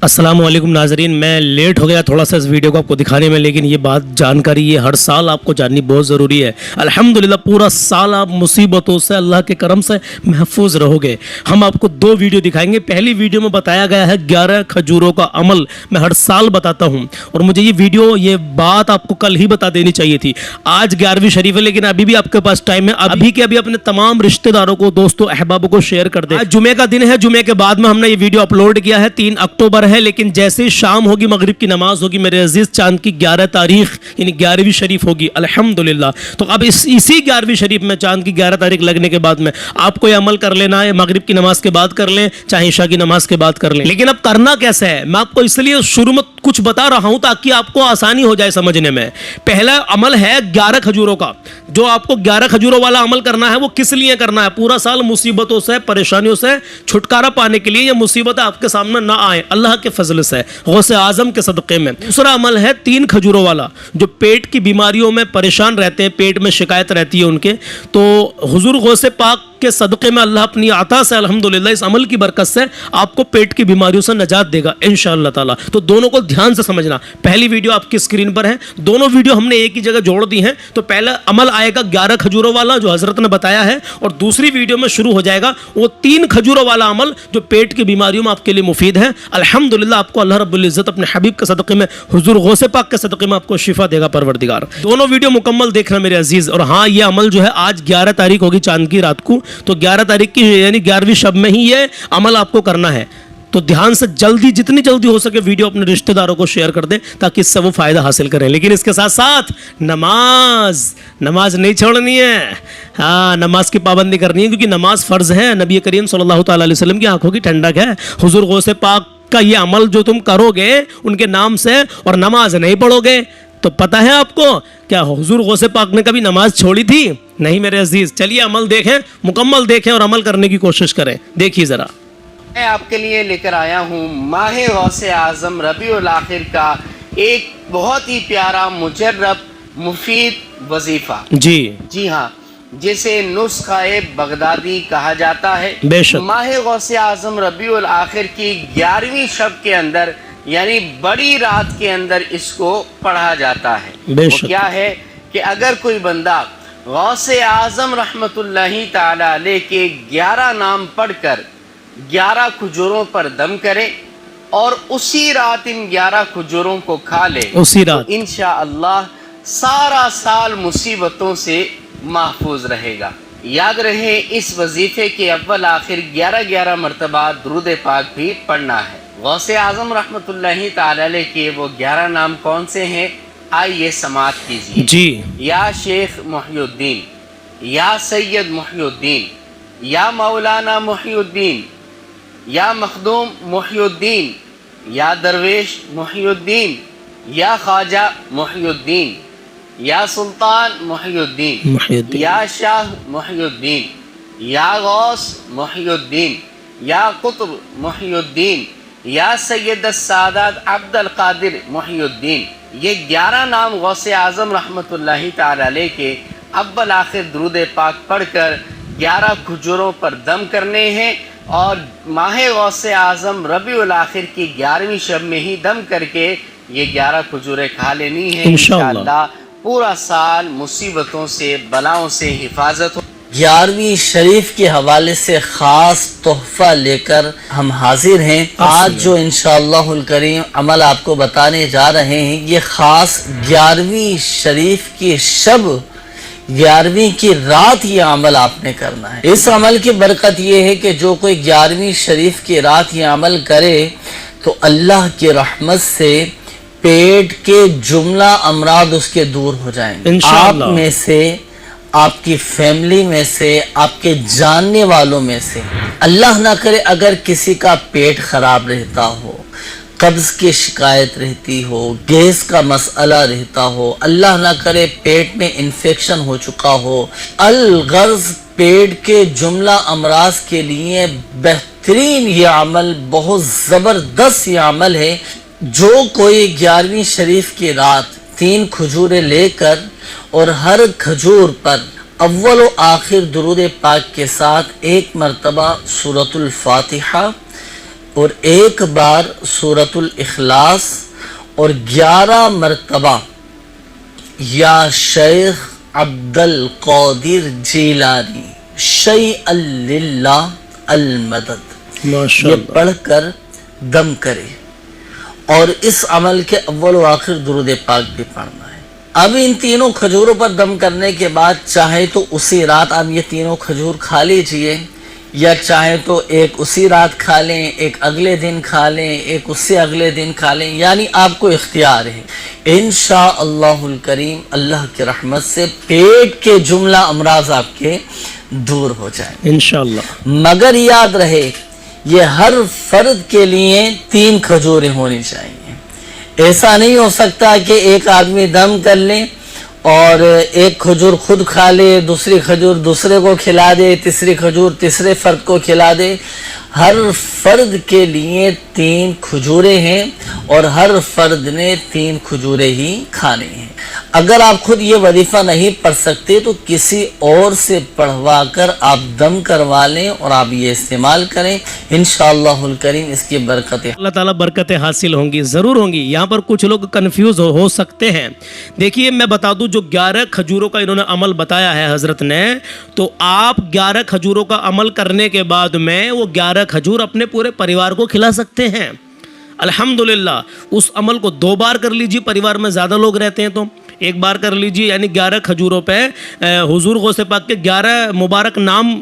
अस्सलामुअलैकुम नाजरीन, मैं लेट हो गया थोड़ा सा इस वीडियो को आपको दिखाने में, लेकिन ये बात जानकारी ये हर साल आपको जाननी बहुत ज़रूरी है। अल्हम्दुलिल्लाह पूरा साल आप मुसीबतों से अल्लाह के करम से महफूज रहोगे। हम आपको दो वीडियो दिखाएंगे। पहली वीडियो में बताया गया है 11 खजूरों का अमल, मैं हर साल बताता हूँ और मुझे ये बात आपको कल ही बता देनी चाहिए थी। आज 11वीं शरीफ है, लेकिन अभी भी आपके पास टाइम है, अभी के अभी अपने तमाम रिश्तेदारों को, दोस्तों, अहबाबों को शेयर कर दे। आज जुमे का दिन है, जुमे के बाद में हमने ये वीडियो अपलोड किया है, 3 अक्टूबर है, लेकिन जैसे शाम होगी, मगरिब की नमाज होगी, मेरे अजीज, चांद की 11 तारीख यानी 11वीं शरीफ होगी अल्हम्दुलिल्लाह। तो अब इसी 11वीं शरीफ में चांद की 11 तारीख लगने के बाद में आपको ये अमल कर लेना है। मगरिब की नमाज के बाद कर लें, चाहे ईशा की नमाज के बाद कर लें। लेकिन अब करना कैसे है, मैं आपको इसलिए शुरू में कुछ बता रहा हूं ताकि आपको आसानी हो जाए समझने में। पहला अमल है 11 खजूरों का। जो आपको 11 खजूरों वाला अमल करना है वो किस लिए करना है? पूरा साल मुसीबतों से, परेशानियों से छुटकारा पाने के लिए। ये मुसीबतें आपके सामने ना आए अल्लाह के फजल से, गौसे आजम के सदक़े में। दूसरा अमल है 3 खजूरों वाला। जो पेट की बीमारियों में परेशान रहते हैं, पेट में शिकायत रहती है उनके, तो हुजूर गौसे पाक के सदक़े में अल्लाह अपनी आता से अल्हम्दुलिल्लाह इस अमल की बरकत से आपको पेट की बीमारियों से नजात देगा इंशाअल्लाह ताला। तो दोनों को ध्यान से समझना। पहली वीडियो आपकी स्क्रीन पर है, दोनों वीडियो हमने एक ही जगह जोड़ दी हैं। तो पहला अमल आएगा 11 खजूरों वाला जो हजरत ने बताया है, और दूसरी वीडियो में शुरू हो जाएगा वो 3 खजूरों वाला अमल जो पेट की बीमारियों में आपके लिए मुफीद है। अल्हम्दुलिल्लाह आपको अल्लाह रब्बुल इज्जत अपने हबीब के सदक़े में, हुजूर गौसे पाक के सदक़े में आपको शिफा देगा परवरदिगार। दोनों वीडियो मुकम्मल देखना मेरे अजीज। और हाँ, ये अमल जो है आज 11 तारीख होगी चांद की रात को, तो 11 तारीख की यानी 11वीं शब में ही ये अमल आपको करना है। तो ध्यान से जल्दी, जितनी जल्दी हो सके वीडियो अपने रिश्तेदारों को शेयर कर दे ताकि इससे वो फायदा हासिल करें। लेकिन इसके साथ साथ नमाज नहीं छोड़नी है। हाँ, नमाज की पाबंदी करनी है, क्योंकि नमाज फ़र्ज है। नबी करीम सल्लल्लाहु अलैहि वसल्लम की आंखों की ठंडक है। हुजूर गौसे पाक का ये अमल जो तुम करोगे उनके नाम से और नमाज नहीं पढ़ोगे तो पता है आपको क्या हुजूर गौसे पाक ने कभी नमाज छोड़ी थी? नहीं मेरे अजीज। चलिए अमल देखें, मुकम्मल देखें और अमल करने की कोशिश करें। देखिए ज़रा, मैं आपके लिए लेकर आया हूँ माह गौसे आज़म रबीउल आखिर का एक बहुत ही प्यारा, मुजर्रब, मुफीद वजीफ़ा। जी हाँ, जिसे नुस्ख़ा-ए बगदादी कहा जाता है। बेशक माह गौसे आज़म रबीउल आखिर की 11वीं शब के अंदर यानी बड़ी रात के अंदर इसको पढ़ा जाता है। वो क्या है कि अगर कोई बंदा गौसे आज़म रहमतुल्लाहि ताला अलैह के 11 नाम पढ़कर 11 खजूरों पर दम करे और उसी रात इन 11 खजूरों को खा ले, उसी रात तो इंशाअल्लाह सारा साल मुसीबतों से महफूज रहेगा। याद रहे, इस वजीफे के अव्वल आखिर 11-11 मरतबा दुरूद पाक भी पढ़ना है। गौसे आज़म रहमतुल्लाहि ताला अलैह के वो 11 नाम कौन से हैं, आइए समाअत कीजिए जी। या शेख मुहिउद्दीन, या सैयद मुहिउद्दीन, या मौलाना मुहिउद्दीन, या मखदूम मुहिउद्दीन, या दरवेश मुहिउद्दीन, या ख्वाजा मुहिउद्दीन, या सुल्तान मुहिउद्दीन, या शाह मुहिउद्दीन, या गौस मुहिउद्दीन, या कुतुब मुहिउद्दीन, या सैयद सादात अब्दुल कादिर मुहिउद्दीन। ये 11 नाम गौसे आज़म रहमतुल्लाहि ताला अलैह के अव्वल आखिर दुरूद पाक पढ़कर 11 खजूरों पर दम करने हैं और माह गौसे आज़म रबीउल आखिर की 11वीं शब में ही दम करके ये 11 खजूरें खा लेनी है। इंशाअल्लाह पूरा साल मुसीबतों से, बलाओं से हिफाजत हो। 11वीं शरीफ के हवाले से ख़ास तोहफ़ा लेकर हम हाजिर हैं। आज जो इंशाअल्लाहुल करीम अमल आपको बताने जा रहे हैं, ये ख़ास 11वीं शरीफ की शब, 11वीं की रात ये अमल आपने करना है। इस अमल की बरकत ये है कि जो कोई 11वीं शरीफ की रात ये अमल करे तो अल्लाह की रहमत से पेट के जुमला अमराद उसके दूर हो जाएंगे। आप में से, आपकी फैमिली में से, आपके जानने वालों में से, अल्लाह ना करे अगर किसी का पेट खराब रहता हो, कब्ज की शिकायत रहती हो, गैस का मसला रहता हो, अल्लाह ना करे पेट में इन्फेक्शन हो चुका हो, अलगर्ज पेट के जुमला अमराज के लिए बेहतरीन ये अमल, बहुत ज़बरदस्त ये अमल है। जो कोई 11वीं शरीफ की रात 3 खजूरें लेकर और हर खजूर पर अव्वल व आखिर दुरूद पाक के साथ 1 मरतबा सूरतुल फातिहा, اور ایک بار سورۃ الاخلاص اور 11 مرتبہ یا شیخ عبد القادر جیلانی شیئا للہ المدد یہ پڑھ کر دم کرے، اور اس عمل کے اول و آخر درود پاک بھی پڑھنا ہے۔ اب ان تینوں کھجوروں پر دم کرنے کے بعد چاہے تو اسی رات آپ یہ تینوں کھجور کھا لیجئے، یا چاہے تو ایک اسی رات کھا لیں، ایک اگلے دن کھا لیں، ایک اس سے اگلے دن کھا لیں، یعنی آپ کو اختیار ہے۔ انشاءاللہ الکریم اللہ کی رحمت سے پیٹ کے جملہ امراض آپ کے دور ہو جائیں انشاءاللہ۔ مگر یاد رہے یہ ہر فرد کے لیے 3 کھجوریں ہونی چاہیے۔ ایسا نہیں ہو سکتا کہ ایک آدمی دم کر لے اور ایک کھجور خود کھا لے، دوسری کھجور دوسرے کو کھلا دے، تیسری کھجور تیسرے فرد کو کھلا دے۔ ہر فرد کے لیے 3 کھجوریں ہیں اور ہر فرد نے 3 کھجوریں ہی کھانے ہیں۔ اگر آپ خود یہ وظیفہ نہیں پڑھ سکتے تو کسی اور سے پڑھوا کر آپ دم کروا لیں اور آپ یہ استعمال کریں، انشاءاللہ الکریم اس کی برکتیں اللہ تعالیٰ برکتیں حاصل ہوں گی، ضرور ہوں گی۔ یہاں پر کچھ لوگ کنفیوز ہو سکتے ہیں۔ دیکھیے میں بتا دوں، جو 11 کھجوروں کا انہوں نے عمل بتایا ہے حضرت نے، تو آپ 11 کھجوروں کا عمل کرنے کے بعد میں وہ 11 کھجور اپنے پورے پریوار کو کھلا سکتے ہیں۔ الحمدللہ اس عمل کو 2 بار کر لیجیے، پریوار میں زیادہ لوگ رہتے ہیں تو 1 بار کر لیجیے، یعنی 11 کھجوروں پہ حضور غوث پاک کے 11 مبارک نام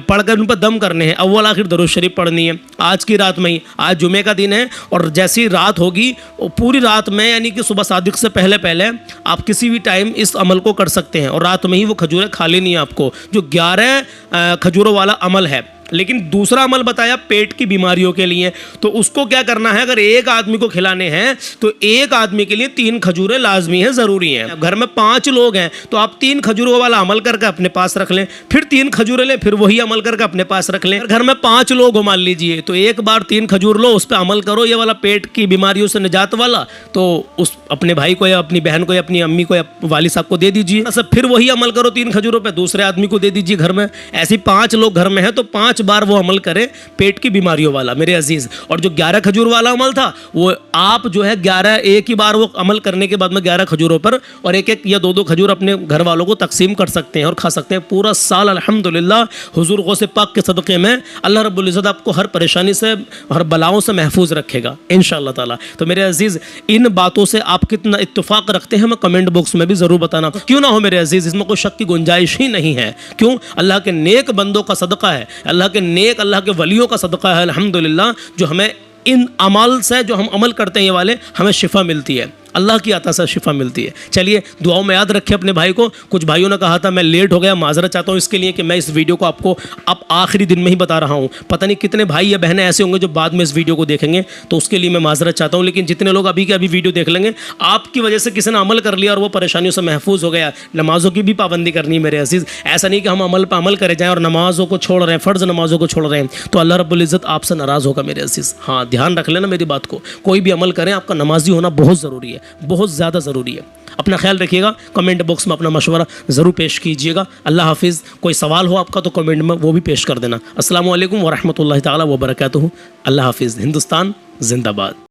پڑھ کر ان پر دم کرنے ہیں، اول آخر درود شریف پڑھنی ہے آج کی رات میں ہی۔ آج جمعے کا دن ہے اور جیسی رات ہوگی پوری رات میں، یعنی کہ صبح صادق سے پہلے آپ کسی بھی ٹائم اس عمل کو کر سکتے ہیں، اور رات میں ہی وہ کھجوریں کھا لینی ہیں آپ کو، جو 11 کھجوروں والا عمل ہے۔ لیکن دوسرا عمل بتایا پیٹ کی بیماریوں کے لیے، تو اس کو کیا کرنا ہے؟ اگر ایک آدمی کو کھلانے ہیں تو ایک آدمی کے لیے 3 کھجوریں لازمی ہیں، ضروری ہیں۔ گھر میں 5 لوگ ہیں تو آپ 3 کھجوروں والا عمل کر کے اپنے پاس رکھ لیں، پھر 3 کھجوریں لیں، پھر وہی عمل کر کے اپنے پاس رکھ لیں۔ گھر میں 5 لوگ ہو مان لیجئے، تو ایک بار 3 کھجور لو، اس پہ عمل کرو، یہ والا پیٹ کی بیماریوں سے نجات والا، تو اس اپنے بھائی کو یا اپنی بہن کو یا اپنی امی کو یا والد صاحب کو دے دیجئے۔ پھر وہی عمل کرو 3 کھجوروں پہ، دوسرے آدمی کو دے دیجئے گھر میں۔ ایسی 5 لوگ گھر میں ہیں تو 5 بار وہ عمل کریں پیٹ کی بیماریوں والا میرے عزیز۔ اور جو 11 کھجور والا عمل تھا وہ آپ جو ہے 11 ایک ہی بار وہ عمل کرنے کے بعد میں 11 کھجوروں پر اور 1 یا 2 کھجور اپنے گھر والوں کو تقسیم کر سکتے ہیں اور کھا سکتے ہیں پورا سال۔ الحمدللہ حضور غوث پاک کے صدقے میں اللہ رب العزت آپ کو ہر پریشانی سے، ہر بلاؤں سے محفوظ رکھے گا انشاءاللہ تعالی۔ تو میرے عزیز ان باتوں سے آپ کتنا اتفاق رکھتے ہیں ہمیں کمنٹ باکس میں بھی ضرور بتانا، کیوں نہ ہو میرے عزیز، اس میں کوئی شک کی گنجائش ہی نہیں ہے۔ کیوں؟ اللہ کے نیک بندوں کا صدقہ ہے، اللہ کے نیک اللہ کے ولیوں کا صدقہ ہے الحمدللہ، جو ہمیں ان عمل سے جو ہم عمل کرتے ہیں یہ والے ہمیں شفا ملتی ہے، اللہ کی عطا سے شفا ملتی ہے۔ چلیے دعاؤں میں یاد رکھیں اپنے بھائی کو۔ کچھ بھائیوں نے کہا تھا میں لیٹ ہو گیا، معذرت چاہتا ہوں اس کے لیے کہ میں اس ویڈیو کو آپ کو اب آخری دن میں ہی بتا رہا ہوں۔ پتہ نہیں کتنے بھائی یا بہنیں ایسے ہوں گے جو بعد میں اس ویڈیو کو دیکھیں گے، تو اس کے لیے میں معذرت چاہتا ہوں، لیکن جتنے لوگ ابھی کے ابھی ویڈیو دیکھ لیں گے، آپ کی وجہ سے کسی نے عمل کر لیا اور وہ پریشانیوں سے محفوظ ہو گیا۔ نمازوں کی بھی پابندی کرنی ہے میرے عزیز، ایسا نہیں کہ ہم عمل پہ عمل کرے جائیں اور نمازوں کو چھوڑ رہے ہیں، فرض نمازوں کو چھوڑ رہے ہیں، تو اللہ رب العزت آپ سے ناراض ہوگا میرے عزیز۔ ہاں دھیان رکھ لینا میری بات کو، کوئی بھی عمل کریں آپ کا نمازی ہونا بہت ضروری ہے، بہت زیادہ ضروری ہے۔ اپنا خیال رکھیے گا، کمنٹ باکس میں اپنا مشورہ ضرور پیش کیجیے گا۔ اللہ حافظ۔ کوئی سوال ہو آپ کا تو کمنٹ میں وہ بھی پیش کر دینا۔ السلام علیکم ورحمۃ اللہ تعالی وبرکاتہ۔ اللہ حافظ۔ ہندوستان زندہ باد۔